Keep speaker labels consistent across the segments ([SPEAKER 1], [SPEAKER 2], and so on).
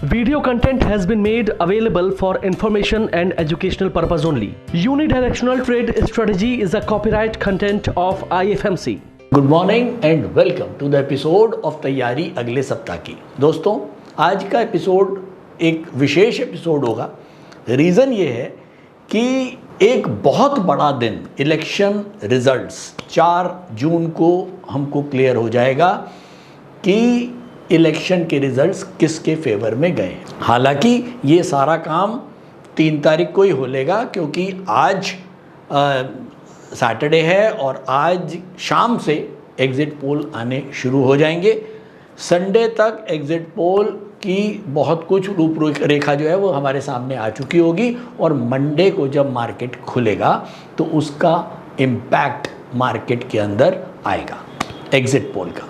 [SPEAKER 1] Video content has been made available for information and educational purpose only. Unidirectional trade strategy is a copyright content of IFMC.
[SPEAKER 2] Good morning and welcome to the episode of तैयारी अगले सप्ताह की। दोस्तों, आज का episode एक विशेष episode होगा। Reason ये है कि एक बहुत बड़ा दिन इलेक्शन रिजल्ट्स 4 जून को हमको क्लियर हो जाएगा कि इलेक्शन के रिजल्ट्स किसके फेवर में गए। हालांकि ये सारा काम 3 तारीख को ही हो लेगा, क्योंकि आज सैटरडे है और आज शाम से एग्ज़िट पोल आने शुरू हो जाएंगे। संडे तक एग्ज़िट पोल की बहुत कुछ रूपरेखा जो है वो हमारे सामने आ चुकी होगी और मंडे को जब मार्केट खुलेगा तो उसका इम्पैक्ट मार्केट के अंदर आएगा एग्ज़िट पोल का।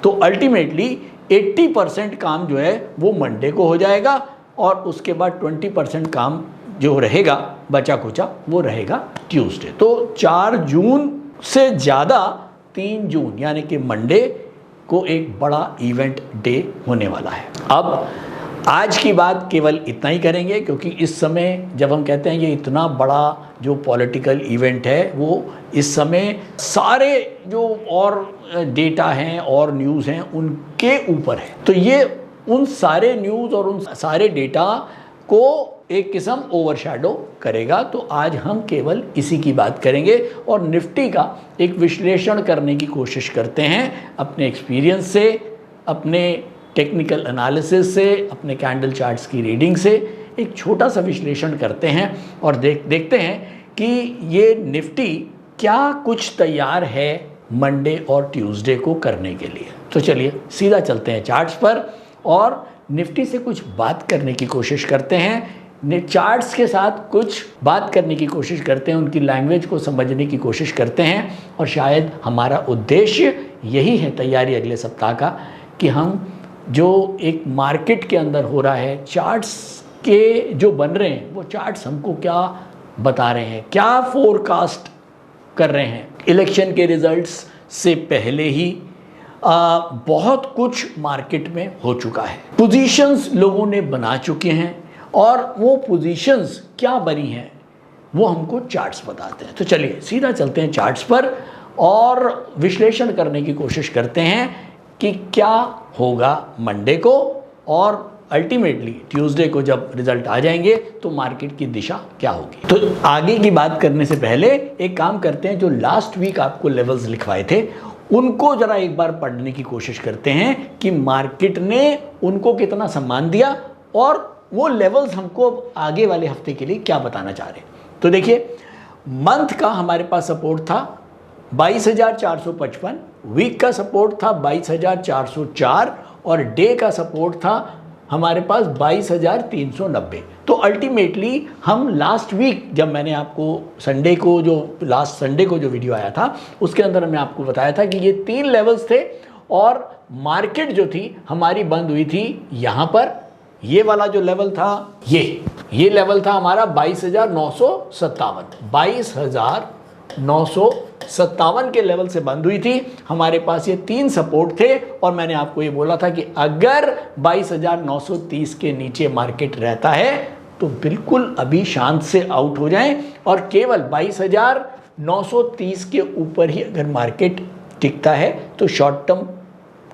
[SPEAKER 2] तो अल्टीमेटली 80% काम जो है वो मंडे को हो जाएगा और उसके बाद 20% काम जो रहेगा बचा कुचा वो रहेगा ट्यूसडे। तो 4 जून से ज़्यादा 3 जून यानी कि मंडे को एक बड़ा इवेंट डे होने वाला है। अब आज की बात केवल इतना ही करेंगे, क्योंकि इस समय जब हम कहते हैं ये इतना बड़ा जो पॉलिटिकल इवेंट है वो इस समय सारे जो और डेटा हैं और न्यूज़ हैं उनके ऊपर है। तो ये उन सारे न्यूज़ और उन सारे डेटा को एक किस्म ओवरशैडो करेगा। तो आज हम केवल इसी की बात करेंगे और निफ्टी का एक विश्लेषण करने की कोशिश करते हैं अपने एक्सपीरियंस से, अपने टेक्निकल एनालिसिस से, अपने कैंडल चार्ट्स की रीडिंग से एक छोटा सा विश्लेषण करते हैं और देखते हैं कि ये निफ्टी क्या कुछ तैयार है मंडे और ट्यूसडे को करने के लिए। तो चलिए सीधा चलते हैं चार्ट्स पर और निफ्टी से कुछ बात करने की कोशिश करते हैं। चार्ट्स के साथ कुछ बात करने की कोशिश करते हैं, उनकी लैंग्वेज को समझने की कोशिश करते हैं और शायद हमारा उद्देश्य यही है तैयारी अगले सप्ताह का कि हम जो एक मार्केट के अंदर हो रहा है, चार्ट्स के जो बन रहे हैं वो चार्ट्स हमको क्या बता रहे हैं, क्या फोरकास्ट कर रहे हैं। इलेक्शन के रिजल्ट्स से पहले ही बहुत कुछ मार्केट में हो चुका है, पोजीशंस लोगों ने बना चुके हैं और वो पोजीशंस क्या बनी हैं वो हमको चार्ट्स बताते हैं। तो चलिए सीधा चलते हैं चार्ट्स पर और विश्लेषण करने की कोशिश करते हैं कि क्या होगा मंडे को और अल्टीमेटली ट्यूसडे को जब रिजल्ट आ जाएंगे तो मार्केट की दिशा क्या होगी। तो आगे की बात करने से पहले एक काम करते हैं, जो लास्ट वीक आपको लेवल्स लिखवाए थे उनको जरा एक बार पढ़ने की कोशिश करते हैं कि मार्केट ने उनको कितना सम्मान दिया और वो लेवल्स हमको आगे वाले हफ्ते के लिए क्या बताना चाह रहे हैं। तो देखिए, मंथ का हमारे पास सपोर्ट था 22,455, वीक का सपोर्ट था 22,404 और डे का सपोर्ट था हमारे पास 22,390। तो अल्टीमेटली हम लास्ट वीक जब मैंने आपको लास्ट संडे को जो वीडियो आया था उसके अंदर मैं आपको बताया था कि ये 3 लेवल्स थे और मार्केट जो थी हमारी बंद हुई थी यहाँ पर। ये वाला जो लेवल था ये लेवल था हमारा 22,957, 22,957 के लेवल से बंद हुई थी। हमारे पास ये 3 सपोर्ट थे और मैंने आपको ये बोला था कि अगर 22,930 के नीचे मार्केट रहता है तो बिल्कुल अभी शांत से आउट हो जाएं और केवल 22,930 के ऊपर ही अगर मार्केट टिकता है तो short term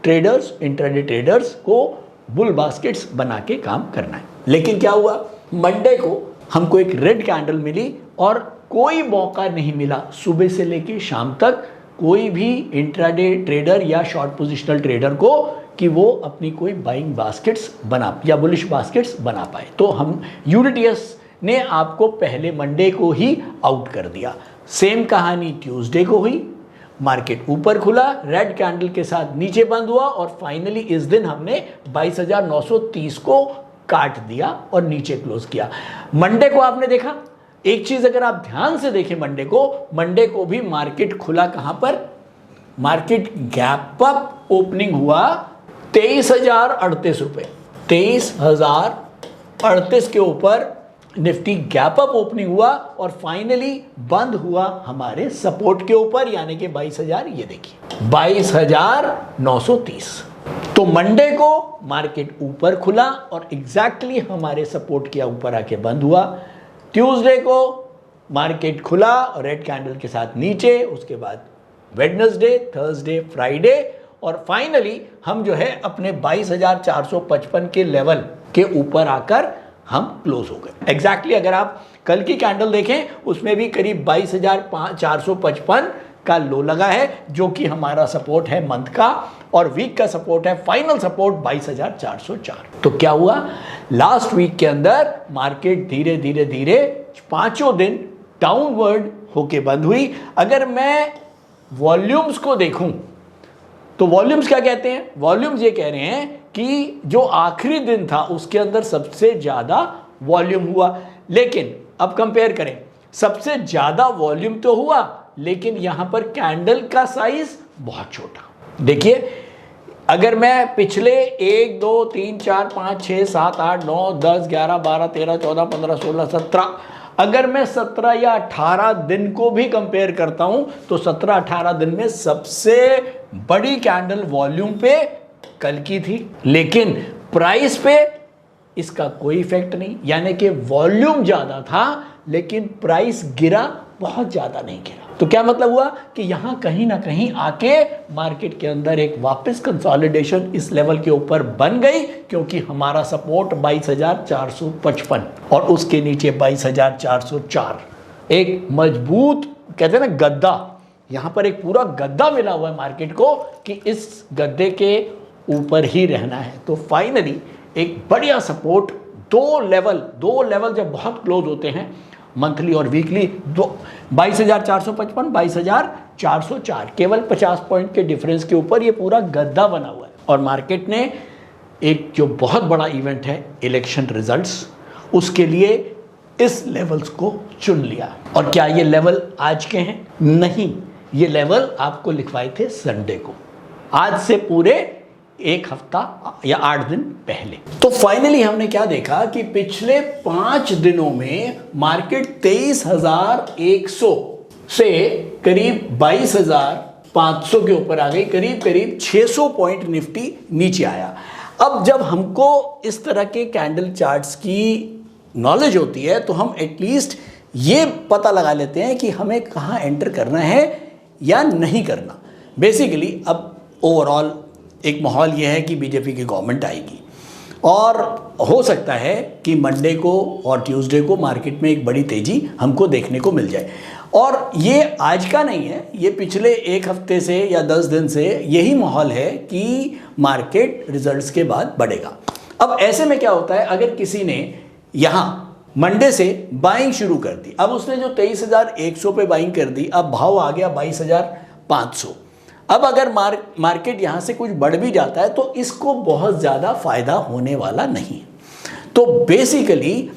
[SPEAKER 2] traders, intraday traders को बुल बास्केट्स बना के काम करना है। लेकिन क्या हुआ, मंडे को हमको एक रेड कैंडल मिली और कोई मौका नहीं मिला सुबह से लेके शाम तक कोई भी इंट्राडे ट्रेडर या शॉर्ट पोजिशनल ट्रेडर को कि वो अपनी कोई बाइंग बास्केट्स बना या बुलिश बास्केट्स बना पाए। तो हम यूनिटीएस ने आपको पहले मंडे को ही आउट कर दिया। सेम कहानी ट्यूसडे को हुई, मार्केट ऊपर खुला, रेड कैंडल के साथ नीचे बंद हुआ और फाइनली इस दिन हमने 22,930 को काट दिया और नीचे क्लोज किया। मंडे को आपने देखा, एक चीज अगर आप ध्यान से देखें, मंडे को भी मार्केट खुला कहां पर, मार्केट गैप अप ओपनिंग हुआ 23,038 रुपए, 23,038 के ऊपर निफ्टी गैप अप ओपनिंग हुआ और फाइनली बंद हुआ हमारे सपोर्ट के ऊपर, यानी कि 22,000, ये देखिए 22,930। तो मंडे को मार्केट ऊपर खुला और एग्जैक्टली हमारे सपोर्ट के ऊपर आके बंद हुआ। ट्यूसडे को मार्केट खुला और रेड कैंडल के साथ नीचे, उसके बाद वेडनेसडे, थर्सडे, फ्राइडे और फाइनली हम जो है अपने 22,455 के लेवल के ऊपर आकर हम क्लोज हो गए। एग्जैक्टली अगर आप कल की कैंडल देखें उसमें भी करीब 22,455 का लो लगा है, जो कि हमारा सपोर्ट है मंथ का, और वीक का सपोर्ट है, फाइनल सपोर्ट 22,404। तो क्या हुआ, लास्ट वीक के अंदर मार्केट धीरे धीरे धीरे पांचों दिन डाउनवर्ड होके बंद हुई। अगर मैं वॉल्यूम्स को देखूं तो वॉल्यूम्स क्या कहते हैं, वॉल्यूम्स ये कह रहे हैं कि जो आखिरी दिन था उसके अंदर सबसे ज्यादा वॉल्यूम हुआ। लेकिन अब कंपेयर करें, सबसे ज्यादा वॉल्यूम तो हुआ लेकिन यहां पर कैंडल का साइज बहुत छोटा। देखिए, अगर मैं पिछले 1 2 3 4 5 6 7 8 9 10 11 12 13 14 15 16 17, अगर मैं 17 या 18 दिन को भी कंपेयर करता हूं तो 17-18 दिन में सबसे बड़ी कैंडल वॉल्यूम पे कल की थी, लेकिन प्राइस पे इसका कोई इफेक्ट नहीं। यानी कि वॉल्यूम ज्यादा था लेकिन प्राइस गिरा, बहुत ज्यादा नहीं गिरा। तो क्या मतलब हुआ कि यहां कहीं ना कहीं आके मार्केट के अंदर एक वापस कंसोलिडेशन इस लेवल के ऊपर बन गई, क्योंकि हमारा सपोर्ट 22,455 और उसके नीचे 22,404, एक मजबूत कहते हैं ना गद्दा, यहां पर एक पूरा गद्दा मिला हुआ है मार्केट को कि इस गद्दे के ऊपर ही रहना है। तो फाइनली एक बढ़िया सपोर्ट, दो लेवल जब बहुत क्लोज होते हैं मंथली और वीकली, 22,455 22,404, केवल 50 पॉइंट के डिफरेंस के ऊपर ये पूरा गद्दा बना हुआ है। और मार्केट ने एक जो बहुत बड़ा इवेंट है इलेक्शन रिजल्ट्स, उसके लिए इस लेवल्स को चुन लिया। और क्या ये लेवल आज के हैं? नहीं, ये लेवल आपको लिखवाए थे संडे को, आज से पूरे एक हफ्ता या 8 दिन पहले। तो फाइनली हमने क्या देखा कि पिछले 5 दिनों में मार्केट 23,100 से करीब 22,500 के ऊपर आ गई, करीब 600 पॉइंट निफ्टी नीचे आया। अब जब हमको इस तरह के कैंडल चार्ट्स की नॉलेज होती है तो हम एटलीस्ट ये पता लगा लेते हैं कि हमें कहाँ एंटर करना है या नहीं करना। बेसिकली अब ओवरऑल एक माहौल यह है कि बीजेपी की गवर्नमेंट आएगी और हो सकता है कि मंडे को और ट्यूसडे को मार्केट में एक बड़ी तेजी हमको देखने को मिल जाए। और ये आज का नहीं है, ये पिछले एक हफ्ते से या 10 दिन से यही माहौल है कि मार्केट रिजल्ट्स के बाद बढ़ेगा। अब ऐसे में क्या होता है, अगर किसी ने यहाँ मंडे से बाइंग शुरू कर दी, अब उसने जो 23,100 पे बाइंग कर दी, अब भाव आ गया 22,500। अब अगर मार्केट यहां से कुछ बढ़ भी जाता है तो इसको बहुत ज़्यादा फायदा होने वाला नहीं। तो बेसिकली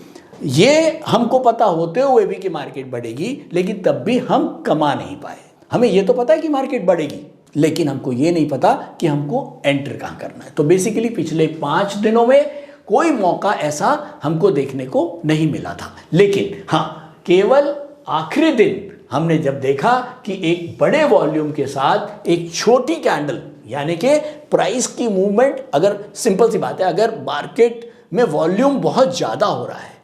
[SPEAKER 2] ये हमको पता होते हुए भी कि मार्केट बढ़ेगी, लेकिन तब भी हम कमा नहीं पाए। हमें ये तो पता है कि मार्केट बढ़ेगी, लेकिन हमको ये नहीं पता कि हमको एंटर कहाँ करना है। तो बेसिकली पिछले 5 दिनों में कोई मौका ऐसा हमको देखने को नहीं मिला था। लेकिन हाँ, केवल आखिरी दिन हमने जब देखा कि एक बड़े वॉल्यूम के साथ एक छोटी कैंडल, यानी कि प्राइस की मूवमेंट, अगर सिंपल सी बात है, अगर मार्केट में वॉल्यूम बहुत ज़्यादा हो रहा है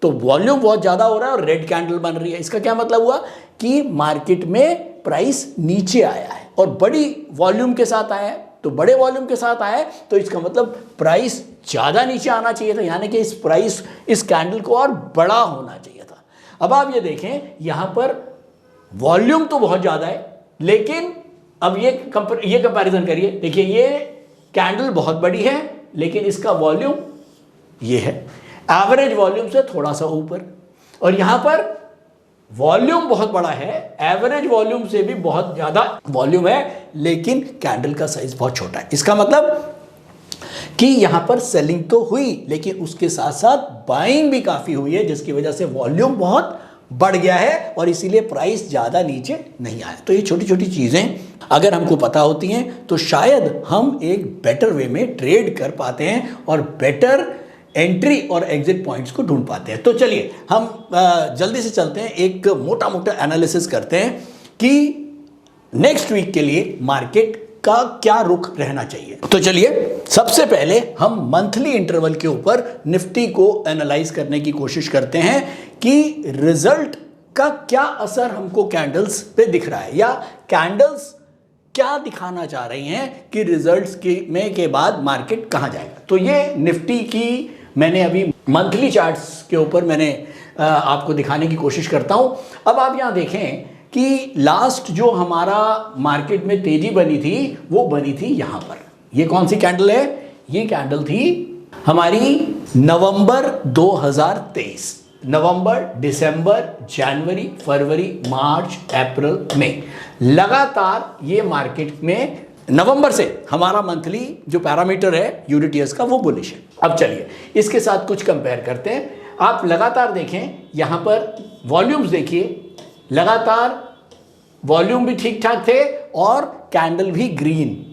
[SPEAKER 2] तो वॉल्यूम बहुत ज़्यादा हो रहा है और रेड कैंडल बन रही है, इसका क्या मतलब हुआ कि मार्केट में प्राइस नीचे आया है और बड़ी वॉल्यूम के साथ आया है। तो बड़े वॉल्यूम के साथ आया है तो इसका मतलब प्राइस ज़्यादा नीचे आना चाहिए था, यानी कि इस कैंडल को और बड़ा होना चाहिए था। अब आप ये देखें, यहाँ पर वॉल्यूम तो बहुत ज़्यादा है, लेकिन अब ये कंपैरिजन करिए, देखिए ये कैंडल बहुत बड़ी है लेकिन इसका वॉल्यूम ये है, एवरेज वॉल्यूम से थोड़ा सा ऊपर, और यहां पर वॉल्यूम बहुत बड़ा है, एवरेज वॉल्यूम से भी बहुत ज़्यादा वॉल्यूम है, लेकिन कैंडल का साइज बहुत छोटा है। इसका मतलब कि यहां पर सेलिंग तो हुई लेकिन उसके साथ साथ बाइंग भी काफ़ी हुई है, जिसकी वजह से वॉल्यूम बहुत बढ़ गया है और इसीलिए प्राइस ज़्यादा नीचे नहीं आया। तो ये छोटी छोटी चीज़ें अगर हमको पता होती हैं तो शायद हम एक बेटर वे में ट्रेड कर पाते हैं और बेटर एंट्री और एग्जिट पॉइंट्स को ढूंढ पाते हैं। तो चलिए हम जल्दी से चलते हैं, एक मोटा मोटा एनालिसिस करते हैं कि नेक्स्ट वीक के लिए मार्केट का क्या रुख रहना चाहिए। तो चलिए सबसे पहले हम मंथली इंटरवल के ऊपर निफ्टी को एनालाइज करने की कोशिश करते हैं कि रिजल्ट का क्या असर हमको कैंडल्स पे दिख रहा है, या कैंडल्स क्या दिखाना चाह रही हैं कि रिजल्ट्स के बाद मार्केट कहां जाएगा। तो ये निफ्टी की मैंने अभी मंथली चार्ट्स के ऊपर मैंने आपको दिखाने की कोशिश करता हूं। अब आप यहां देखें कि लास्ट जो हमारा मार्केट में तेजी बनी थी वो बनी थी यहां पर। ये कौन सी कैंडल है? ये कैंडल थी हमारी नवंबर 2023। नवंबर, दिसंबर, जनवरी, फरवरी, मार्च, अप्रैल, मई, लगातार ये मार्केट में नवंबर से हमारा मंथली जो पैरामीटर है यूनिट का वो बुलिश है। अब चलिए इसके साथ कुछ कंपेयर करते हैं। आप लगातार देखें, यहां पर वॉल्यूम्स देखिए, लगातार वॉल्यूम भी ठीक ठाक थे और कैंडल भी ग्रीन।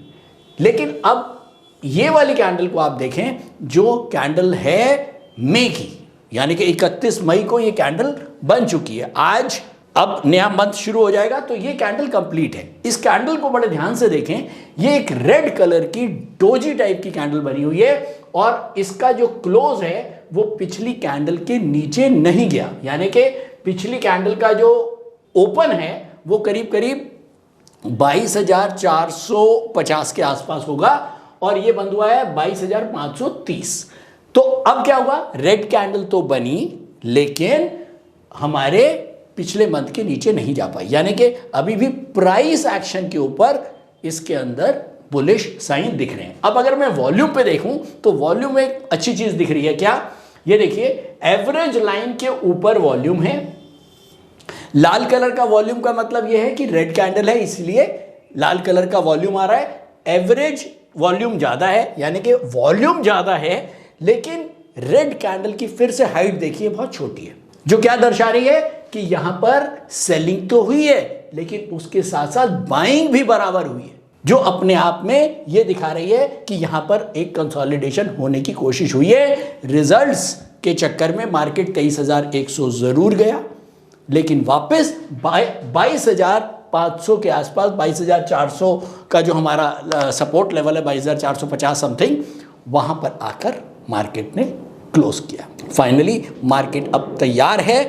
[SPEAKER 2] लेकिन अब ये वाली कैंडल को आप देखें, जो कैंडल है मई की, यानी कि 31 मई को ये कैंडल बन चुकी है। आज अब नया मंथ शुरू हो जाएगा तो ये कैंडल कंप्लीट है। इस कैंडल को बड़े ध्यान से देखें, ये एक रेड कलर की डोजी टाइप की कैंडल बनी हुई है और इसका जो क्लोज है वो पिछली कैंडल के नीचे नहीं गया, यानी कि पिछली कैंडल का जो ओपन है वो करीब करीब 22,450 के आसपास होगा और ये बंद हुआ है 22,530। तो अब क्या हुआ, रेड कैंडल तो बनी लेकिन हमारे पिछले मंथ के नीचे नहीं जा पाई, यानी कि अभी भी प्राइस एक्शन के ऊपर इसके अंदर बुलिश साइन दिख रहे हैं। अब अगर मैं वॉल्यूम पे देखूं तो वॉल्यूम में एक अच्छी चीज दिख रही है। क्या? ये देखिए, एवरेज लाइन के ऊपर वॉल्यूम है। लाल कलर का वॉल्यूम का मतलब यह है कि रेड कैंडल है इसलिए लाल कलर का वॉल्यूम आ रहा है। एवरेज वॉल्यूम ज्यादा है, यानी कि वॉल्यूम ज्यादा है, लेकिन रेड कैंडल की फिर से हाइट देखिए बहुत छोटी है, जो क्या दर्शा रही है कि यहां पर सेलिंग तो हुई है लेकिन उसके साथ साथ बाइंग भी बराबर हुई है, जो अपने आप में यह दिखा रही है कि यहां पर एक कंसोलिडेशन होने की कोशिश हुई है। रिजल्ट्स के चक्कर में मार्केट 23,100 जरूर गया, लेकिन वापस 22,500 के आसपास, 22,400 का जो हमारा सपोर्ट लेवल है 22,450 समथिंग, वहां पर आकर मार्केट ने क्लोज किया। फाइनली मार्केट अब तैयार है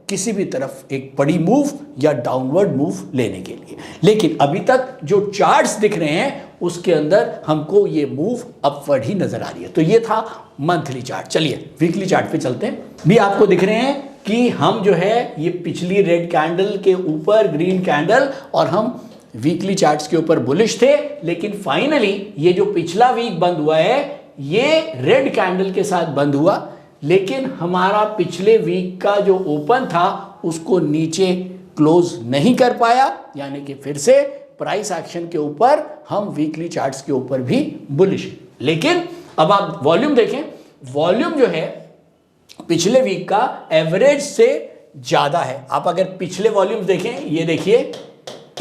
[SPEAKER 2] किसी भी तरफ एक बड़ी मूव या डाउनवर्ड मूव लेने के लिए, लेकिन अभी तक जो चार्ट्स दिख रहे हैं उसके अंदर हमको ये मूव अपवर्ड ही नजर आ रही है। तो ये था मंथली चार्ट। चलिए वीकली चार्ट पे चलते हैं। भी आपको दिख रहे हैं कि हम जो है ये पिछली रेड कैंडल के ऊपर ग्रीन कैंडल और हम वीकली चार्ट्स के ऊपर बुलिश थे, लेकिन फाइनली ये जो पिछला वीक बंद हुआ है ये रेड कैंडल के साथ बंद हुआ, लेकिन हमारा पिछले वीक का जो ओपन था उसको नीचे क्लोज नहीं कर पाया, यानी कि फिर से प्राइस एक्शन के ऊपर हम वीकली चार्ट्स के ऊपर भी बुलिश। लेकिन अब आप वॉल्यूम देखें, वॉल्यूम जो है पिछले वीक का एवरेज से ज्यादा है। आप अगर पिछले वॉल्यूम देखें, ये देखिए,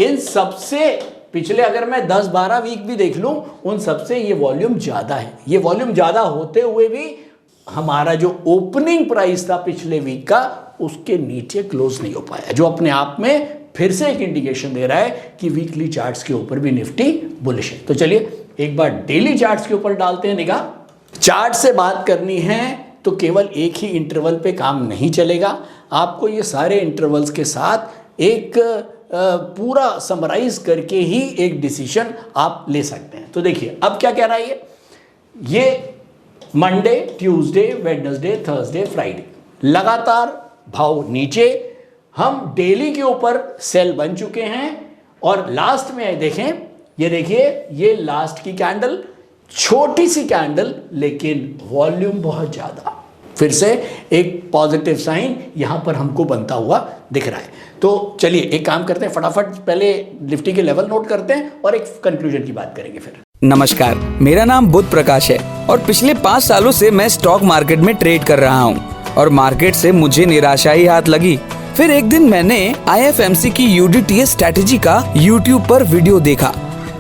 [SPEAKER 2] इन सबसे पिछले अगर मैं 10-12 वीक भी देख लूं उन सबसे ये वॉल्यूम ज्यादा है। ये वॉल्यूम ज्यादा होते हुए भी हमारा जो ओपनिंग प्राइस था पिछले वीक का उसके नीचे क्लोज नहीं हो पाया, जो अपने आप में फिर से एक इंडिकेशन दे रहा है कि वीकली चार्ट्स के ऊपर भी निफ्टी बुलिश है। तो चलिए एक बार डेली चार्ट्स के ऊपर डालते हैं निगाह। चार्ट से बात करनी है तो केवल एक ही इंटरवल पे काम नहीं चलेगा, आपको ये सारे इंटरवल्स के साथ एक पूरा समराइज करके ही एक डिसीजन आप ले सकते हैं। तो देखिए अब क्या कह रहा है ये Monday, Tuesday, Wednesday, Thursday, Friday लगातार भाव नीचे, हम डेली के ऊपर सेल बन चुके हैं और लास्ट में देखें, ये देखिए ये लास्ट की कैंडल, छोटी सी कैंडल लेकिन वॉल्यूम बहुत ज्यादा, फिर से एक पॉजिटिव साइन यहां पर हमको बनता हुआ दिख रहा है। तो चलिए एक काम करते हैं, फटाफट पहले निफ्टी के लेवल नोट करते हैं और एक कंक्लूजन की बात करेंगे फिर।
[SPEAKER 3] नमस्कार, मेरा नाम बुध प्रकाश है और पिछले 5 सालों से मैं स्टॉक मार्केट में ट्रेड कर रहा हूँ और मार्केट से मुझे निराशा ही हाथ लगी। फिर एक दिन मैंने IFMC की UDTS स्ट्रैटेजी का YouTube पर वीडियो देखा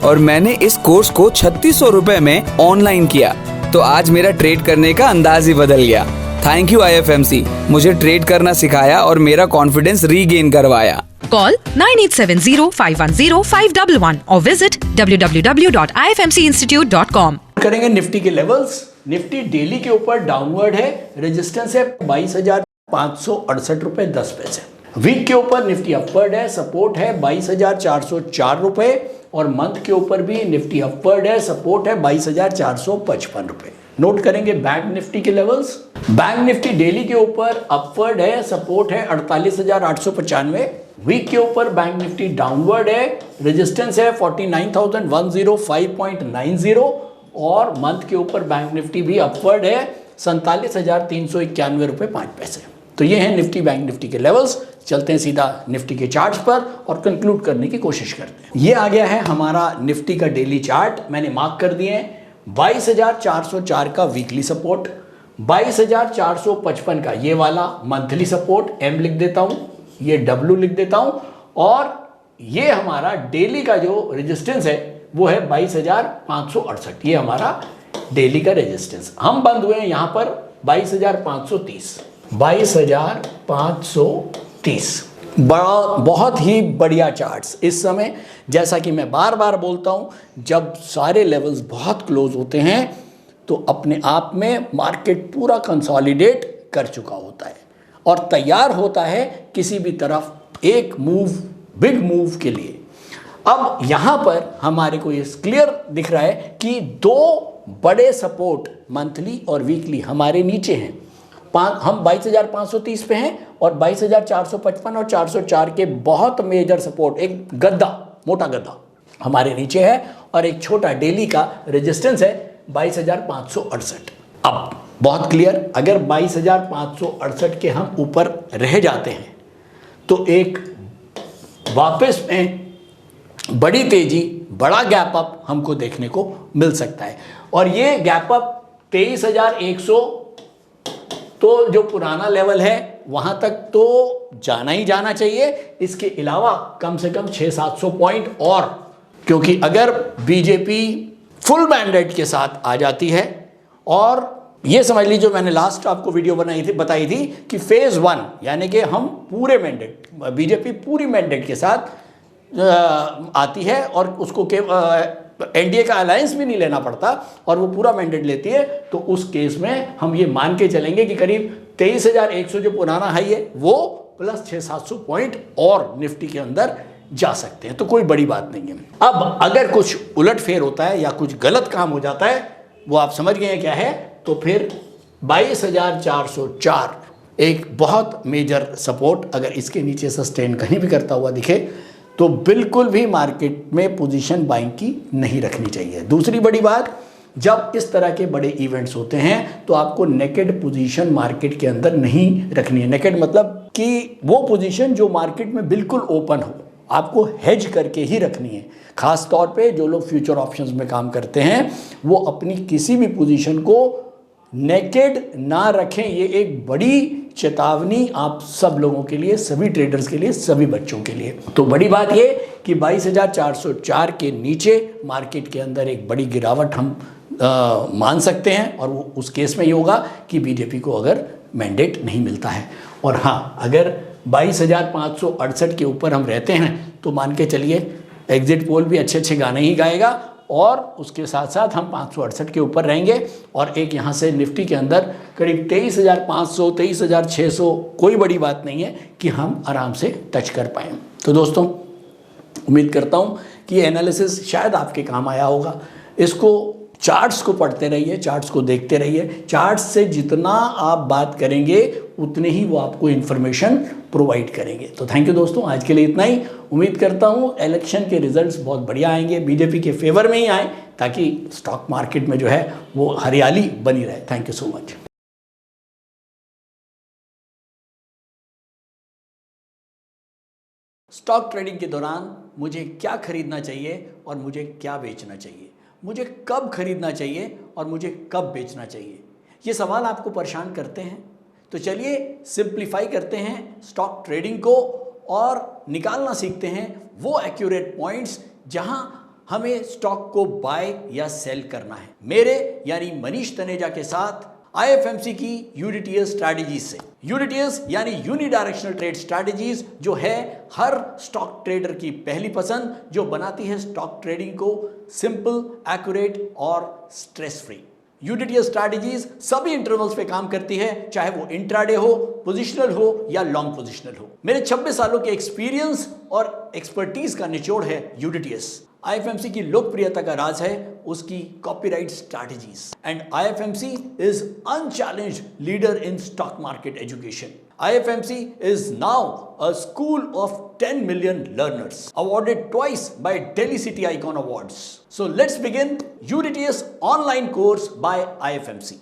[SPEAKER 3] और मैंने इस कोर्स को 3600 रुपए में ऑनलाइन किया, तो आज मेरा ट्रेड करने का अंदाज ही बदल गया। थैंक यू IFMC, मुझे ट्रेड करना सिखाया और मेरा कॉन्फिडेंस रीगेन करवाया।
[SPEAKER 4] Call 9870-510-511 or visit www.ifmcinstitute.com.
[SPEAKER 2] करेंगे निफ्टी के लेवल्स। निफ्टी डेली के ऊपर डाउनवर्ड है, रेजिस्टेंस है 22,568 रुपए 10 पैसे। वीक के ऊपर निफ्टी अपवर्ड है, सपोर्ट है 22,404 रुपए और मंथ के ऊपर भी निफ्टी अपवर्ड है, सपोर्ट है 22,455 रुपए। नोट करेंगे बैंक निफ्टी के लेवल्स। बैंक निफ्टी डेली के ऊपर अपवर्ड है, सपोर्ट है 48,895। वीक के ऊपर बैंक निफ्टी डाउनवर्ड है, रेजिस्टेंस है 49,105.90 और मंथ के ऊपर बैंक निफ्टी भी अपवर्ड है 47,391 रुपए 5 पैसे। तो ये हैं निफ्टी बैंक निफ्टी के लेवल्स। चलते हैं सीधा निफ्टी के चार्ट्स पर और कंक्लूड करने की कोशिश करते हैं। ये आ गया है हमारा निफ्टी का डेली चार्ट, मैंने मार्क कर दिए हैं। 22,404 का वीकली सपोर्ट, 22,455 का ये वाला मंथली सपोर्ट, एम लिख देता हूं, ये डब्ल्यू लिख देता हूं, और ये हमारा डेली का जो रेजिस्टेंस है वो है 22,568। ये हमारा डेली का रेजिस्टेंस। हम बंद हुए हैं यहां पर 22,530। 22,530 बहुत ही बढ़िया चार्ट्स इस समय। जैसा कि मैं बार बार बोलता हूं, जब सारे लेवल्स बहुत क्लोज होते हैं तो अपने आप में मार्केट पूरा कंसोलिडेट कर चुका होता है और तैयार होता है किसी भी तरफ एक मूव, बिग मूव के लिए। अब यहां पर हमारे को ये क्लियर दिख रहा है कि दो बड़े सपोर्ट मंथली और वीकली हमारे नीचे हैं। हम 22,530 पे हैं और 22,455 और 404 के बहुत मेजर सपोर्ट, एक गद्दा, मोटा गद्दा हमारे नीचे है और एक छोटा डेली का रेजिस्टेंस है 22,568। अब बहुत क्लियर, अगर 22,568 के हम ऊपर रह जाते हैं तो एक वापस में बड़ी तेजी, बड़ा गैप अप हमको देखने को मिल सकता है। और ये गैप अप 23,100 तो जो पुराना लेवल है वहां तक तो जाना ही जाना चाहिए। इसके अलावा कम से कम 600-700 पॉइंट और, क्योंकि अगर बीजेपी फुल मैंडेट के साथ आ जाती है, और ये समझ लीजिए मैंने लास्ट आपको वीडियो बताई थी कि फेज 1 यानी कि हम पूरे मैंडेट, बीजेपी पूरी मैंडेट के साथ आती है और उसको के एनडीए का अलायंस भी नहीं लेना पड़ता और वो पूरा मैंडेट लेती है, तो उस केस में हम ये मान के चलेंगे कि करीब 23,100 जो पुराना हाई है वो प्लस 600-700 पॉइंट और निफ्टी के अंदर जा सकते हैं। तो कोई बड़ी बात नहीं है। अब अगर कुछ उलटफेर होता है या कुछ गलत काम हो जाता है, वो आप समझ गए हैं क्या है, तो फिर 22,404 एक बहुत मेजर सपोर्ट अगर इसके नीचे सस्टेन कहीं भी करता हुआ दिखे तो बिल्कुल भी मार्केट में पोजीशन बाइंग की नहीं रखनी चाहिए। दूसरी बड़ी बात, जब इस तरह के बड़े इवेंट्स होते हैं तो आपको नेकेड पोजीशन मार्केट के अंदर नहीं रखनी है। नेकेड मतलब कि वो पोजीशन जो मार्केट में बिल्कुल ओपन हो, आपको हेज करके ही रखनी है। खास तौर पे जो लोग फ्यूचर ऑप्शंस में काम करते हैं वो अपनी किसी भी पोजीशन को नेकेड ना रखें। ये एक बड़ी चेतावनी आप सब लोगों के लिए, सभी ट्रेडर्स के लिए, सभी बच्चों के लिए। तो बड़ी बात ये कि 22,404 के नीचे मार्केट के अंदर एक बड़ी गिरावट हम मान सकते हैं और वो उस केस में ये होगा कि बीजेपी को अगर मैंडेट नहीं मिलता है। और हाँ, अगर 22,568 के ऊपर हम रहते हैं तो मान के चलिए एग्जिट पोल भी अच्छे गाने ही गाएगा और उसके साथ साथ हम 568 के ऊपर रहेंगे और एक यहाँ से निफ्टी के अंदर करीब 23,500, 23,600 कोई बड़ी बात नहीं है कि हम आराम से टच कर पाएँ। तो दोस्तों, उम्मीद करता हूँ कि ये एनालिसिस शायद आपके काम आया होगा। इसको, चार्ट्स को पढ़ते रहिए, चार्ट्स को देखते रहिए। चार्ट्स से जितना आप बात करेंगे उतने ही वो आपको इन्फॉर्मेशन प्रोवाइड करेंगे। तो थैंक यू दोस्तों, आज के लिए इतना ही। उम्मीद करता हूँ इलेक्शन के रिजल्ट्स बहुत बढ़िया आएंगे, बीजेपी के फेवर में ही आए, ताकि स्टॉक मार्केट में जो है वो हरियाली बनी रहे। Thank you so much. Stock trading के दौरान मुझे क्या खरीदना चाहिए और मुझे क्या बेचना चाहिए, मुझे कब खरीदना चाहिए और मुझे कब बेचना चाहिए, ये सवाल आपको परेशान करते हैं। तो चलिए सिंप्लीफाई करते हैं स्टॉक ट्रेडिंग को और निकालना सीखते हैं वो एक्यूरेट पॉइंट्स जहां हमें स्टॉक को बाय या सेल करना है। मेरे यानी मनीष तनेजा के साथ आईएफएमसी की यूडीटीएस स्ट्रैटेजीज से। यूडीटीएस यानी यूनि डायरेक्शनल ट्रेड स्ट्रैटेजीज जो है हर स्टॉक ट्रेडर की पहली पसंद, जो बनाती है स्टॉक ट्रेडिंग को सिंपल, एक्यूरेट और स्ट्रेस फ्री। यूडीटीएस स्ट्रैटेजीज सभी इंटरवल्स पे काम करती है, चाहे वो इंट्राडे हो, पोजिशनल हो या लॉन्ग पोजिशनल हो। मेरे 26 सालों के एक्सपीरियंस और एक्सपर्टीज का निचोड़ है यूडीटीएस। आईएफएमसी की लोकप्रियता का राज है उसकी copyright strategies, and IFMC is unchallenged leader in stock market education. IFMC is now a school of 10 million learners, awarded twice by Delhi City Icon Awards. So let's begin UDTS online course by IFMC.